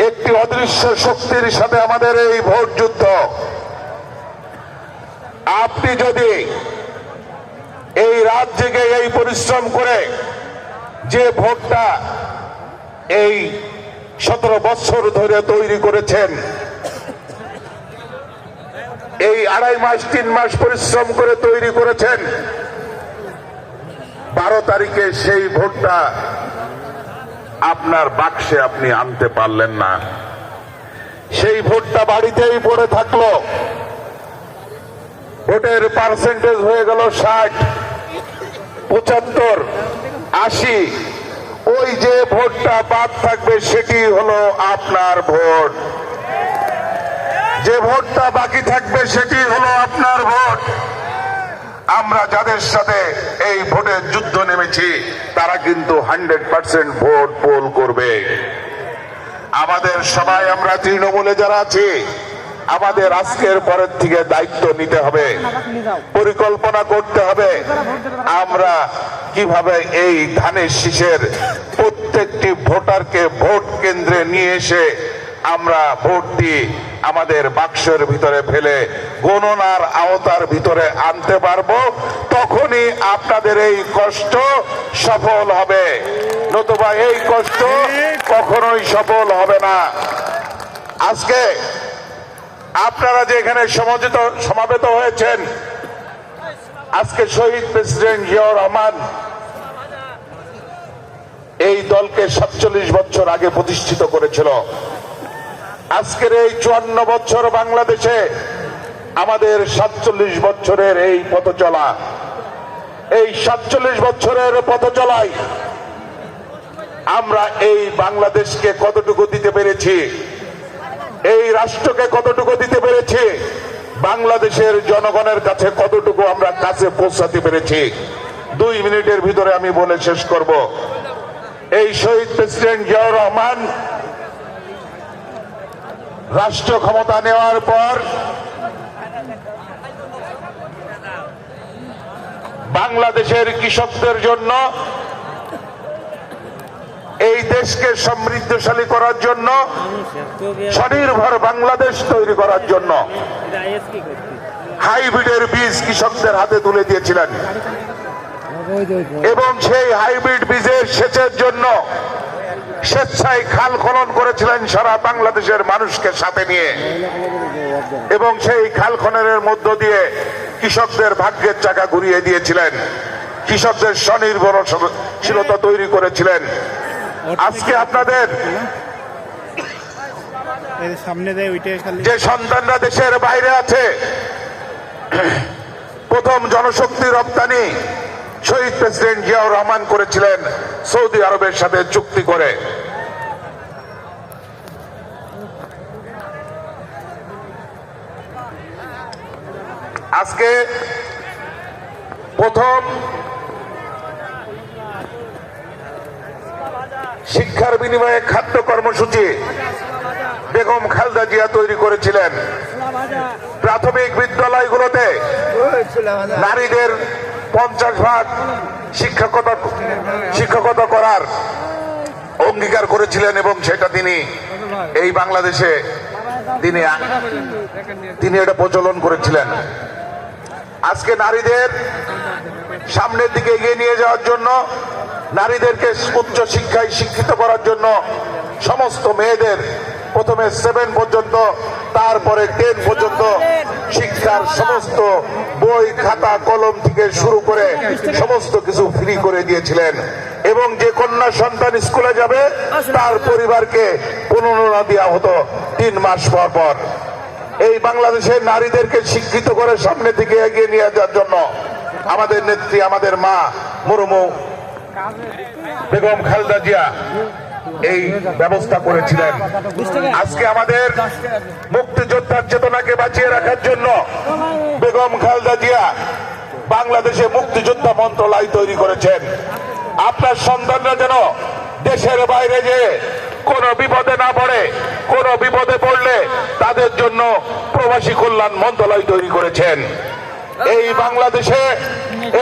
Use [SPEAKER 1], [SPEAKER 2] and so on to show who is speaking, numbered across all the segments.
[SPEAKER 1] একটি অদৃশ্য শক্তির সাথে আমাদের এই ভোট যুদ্ধ। আপনি যদি এই রাত জেগে এই পরিশ্রম করে যে ভোটটা এই 17 বছর ধরে তৈরি করেছেন, এই 2.5 মাস 3 মাস পরিশ্রম করে তৈরি করেছেন, 12 তারিখে সেই ভোটটা আপনার বাক্সে আপনি আনতে পারলেন না। সেই ভোটটা বাড়িতেই পড়ে থাকলো। ভোটের পার্সেন্টেজ হয়ে গেল 60, 75, 80। ওই যে ভোটটা বাদ থাকবে সেটি হলো আপনার ভোট। যে ভোটটা বাকি থাকবে সেটি হলো আপনার ভোট। আমরা যাদের সাথে এই ভোটের যুদ্ধ নেমেছি তারা কিন্তু 100% ভোট পোল করবে। আমাদের সবাই আমরা তৃণমূলে যারা আছি, আমাদের আজকের পরের থেকে দায়িত্ব নিতে হবে, পরিকল্পনা করতে হবে আমরা কিভাবে এই ধানের শীষের প্রত্যেকটি ভোটারকে ভোট কেন্দ্রে নিয়ে এসে আমরা ভোটটি আমাদের বাক্সের ভিতরে ফেলে গণনার আওতার ভিতরে আনতে পারবো। তখনই আপনাদের এই কষ্ট সফল হবে, নতুবা এই কষ্ট কখনোই সফল হবে না। আজকে আপনারা যে এখানে সমাবেত হয়েছেন, আজকে শহীদ প্রেসিডেন্ট জিয়াউর রহমান এই দলকে 47 বছর আগে প্রতিষ্ঠিত করেছিল। আজকের এই 54 বছর বাংলাদেশে আমাদের 47 বছরের এই পথ চলা, এই 47 বছরের পথ চলাই আমরা এই বাংলাদেশকে কতটুকু দিতে পেরেছি, এই রাষ্ট্রকে কতটুকু দিতে পেরেছি, বাংলাদেশের জনগণের কাছে কতটুকু আমরা কাছে পৌঁছাতে পেরেছি। 2 মিনিটের ভিতরে আমি বলে শেষ করব। এই শহীদ প্রেসিডেন্ট জিয়াউর রহমান রাষ্ট্র ক্ষমতা নেওয়ার পর বাংলাদেশের কৃষকদের জন্য, এই দেশকে সমৃদ্ধশালী করার জন্য, স্বনির্ভর বাংলাদেশ তৈরি করার জন্য হাইব্রিডের বীজ কৃষকদের হাতে তুলে দিয়েছিলেন এবং সেই হাইব্রিড বীজের সেচের জন্য স্বেচ্ছায় খাল খনন করেছিলেন সারা বাংলাদেশের মানুষকে সাথে নিয়ে, এবং সেই খাল খননের মধ্য দিয়ে কৃষকদের ভাগ্যের চাকা ঘুরিয়ে দিয়েছিলেন, কৃষকদের স্বনির্ভরশীলতা তৈরি করেছিলেন। আজকে আপনাদের যে সন্তানরা দেশের বাইরে আছে, প্রথম জনশক্তি রপ্তানি শহীদ প্রেসিডেন্ট জিয়াউর রহমান করেছিলেন সৌদি আরবের সাথে চুক্তি করে। আজকে প্রথম শিক্ষার বিনিময়ে খাদ্য কর্মসূচি বেগম খালেদা জিয়া তৈরি করেছিলেন। প্রাথমিক বিদ্যালয়গুলোতে নারীদের 50% শিক্ষকতা করার অঙ্গীকার করেছিলেন এবং সেটা তিনি এই বাংলাদেশে তিনি এটা প্রচলন করেছিলেন। আজকে নারীদের সামনের দিকে এগিয়ে নিয়ে যাওয়ার জন্য, নারীদেরকে উচ্চ শিক্ষায় শিক্ষিত করার জন্য সমস্ত মেয়েদের প্রথমে 7 পর্যন্ত, তারপরে 10 পর্যন্ত শিক্ষার সমস্ত বই খাতা কলম থেকে শুরু করে সমস্ত কিছু ফ্রি করে দিয়েছিলেন। এবং যে কন্যা সন্তান স্কুলে যাবে তার পরিবারকে প্রণোদনা দেওয়া হতো 3 মাস পর পর। এই বাংলাদেশের নারীদেরকে শিক্ষিত করে সামনে থেকে এগিয়ে নিয়ে যাওয়ার জন্য আমাদের নেত্রী, আমাদের মা মরমু বেগম খালেদা জিয়া এই ব্যবস্থা করেছিলেন। আজকে আমাদের মুক্তিযোদ্ধার চেতনাকে বাঁচিয়ে রাখার জন্য বেগম খালেদা জিয়া বাংলাদেশে মুক্তিযোদ্ধা মন্ত্রণালয় তৈরি করেছেন। আপনার সন্তানরা যেন দেশের বাইরে যে কোনো বিপদে না পড়ে, কোনো বিপদে পড়লে তাদের জন্য প্রবাসী কল্যাণ মন্ত্রণালয় তৈরি করেছেন। এই বাংলাদেশে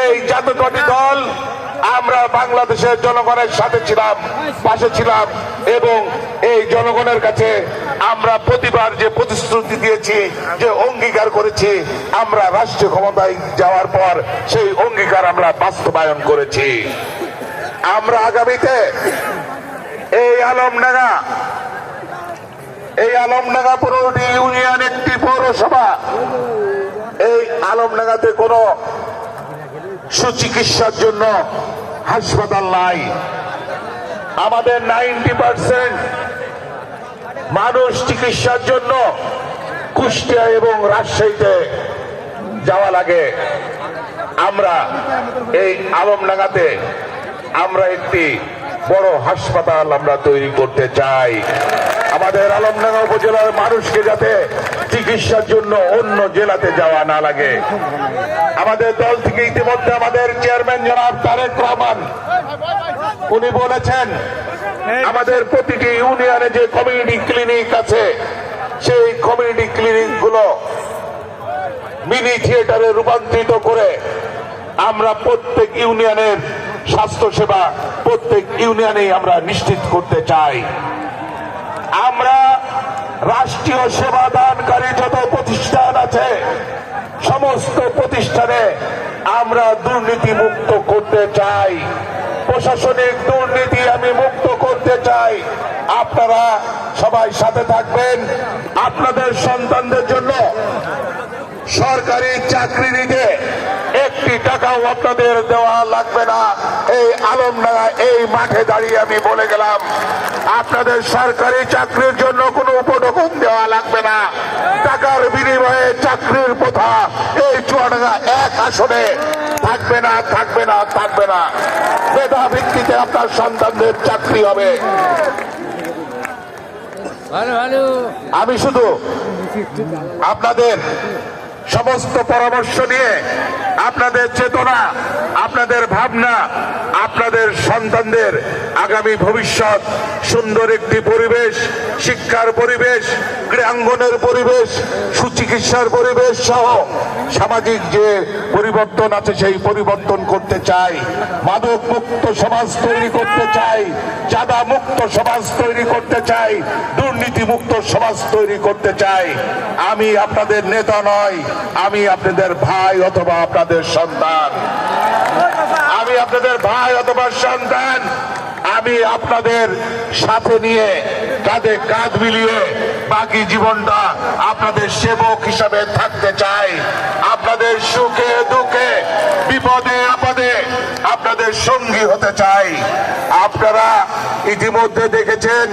[SPEAKER 1] এই জাতীয়তাবাদী দল আমরা বাংলাদেশের জনগণের সাথে ছিলাম, পাশে ছিলাম এবং এই জনগণের কাছে আমরা প্রতিবার যে প্রতিশ্রুতি দিয়েছি, যে অঙ্গীকার করেছি, আমরা রাষ্ট্রীয় ক্ষমতায় যাওয়ার পর সেই অঙ্গীকার আমরা বাস্তবায়ন করেছি। আমরা আগামীতে এই আলমডাঙ্গা 15টি ইউনিয়ন, একটি পৌরসভা, এই আলমডাঙ্গাতে কোনো সুচিকিৎসার জন্য হাসপাতাল নাই। আমাদের 90% মানুষ চিকিৎসার জন্য কুষ্টিয়া এবং রাজশাহীতে যাওয়া লাগে। আমরা এই আলমডাঙ্গাতে আমরা একটি বড় হাসপাতাল আমরা তৈরি করতে চাই। আমাদের আলমডাঙ্গা উপজেলার মানুষকে যাতে চিকিৎসার জন্য অন্য জেলাতে যাওয়া না লাগে। আমাদের দল থেকে ইতিমধ্যে আমাদের চেয়ারম্যান জনাব তারেক রহমান উনি বলেছেন, আমাদের প্রতিটি ইউনিয়নে যে কমিউনিটি ক্লিনিক আছে, সেই কমিউনিটি ক্লিনিক গুলো মিনি থিয়েটারে রূপান্তরিত করে আমরা প্রত্যেক ইউনিয়নের স্বাস্থ্য সেবা প্রত্যেক ইউনিয়নেই আমরা নিশ্চিত করতে চাই। আমরা রাষ্ট্রীয় সেবা দানকারী যত প্রতিষ্ঠান আছে, সমস্ত প্রতিষ্ঠানে আমরা দুর্নীতি মুক্ত করতে চাই। প্রশাসনিক দুর্নীতি আমি মুক্ত করতে চাই। আপনারা সবাই সাথে থাকবেন। আপনাদের সন্তানদের জন্য সরকারি চাকরি নিতে একটি টাকাও আপনাদের দেওয়া লাগবে না। এই আলমডাঙ্গা এই মাঠে দাঁড়িয়ে আমি বলে গেলাম, আপনাদের সরকারি চাকরির জন্য কোনো উপঢৌকন দেওয়া লাগবে না। টাকার বিনিময়ে চাকরির প্রথা এই চুয়াডাঙ্গা এক আসনে থাকবে না, থাকবে না, থাকবে না। মেধা ভিত্তিতে আপনার সন্তানদের চাকরি হবে। আমি শুধু আপনাদের সমস্ত পরামর্শ নিয়ে, আপনাদের চেতনা, আপনাদের ভাবনা, আপনাদের সন্তানদের আগামী ভবিষ্যৎ, সুন্দর একটি পরিবেশ, শিক্ষার পরিবেশ, ক্রীড়াঙ্গনের পরিবেশ, সুচিকিৎসার পরিবেশ সহ সামাজিক যে পরিবর্তন আছে সেই পরিবর্তন করতে চাই। মাদক মুক্ত সমাজ তৈরি করতে চাই, চাঁদা মুক্ত সমাজ তৈরি করতে চাই, দুর্নীতি মুক্ত সমাজ তৈরি করতে চাই। আমি আপনাদের নেতা নয়, আমি আপনাদের ভাই অথবা আপনাদের সন্তান। আমি আপনাদের ভাই অথবা সন্তান। আমি আপনাদের সাথে নিয়ে কাঁধে কাঁধ মিলিয়ে বাকি জীবনটা আপনাদের সেবক হিসাবে থাকতে চাই। আপনাদের সুখে দুঃখে বিপদে আপদে আপনাদের সঙ্গী হতে চাই। আপনারা ইতিমধ্যে দেখেছেন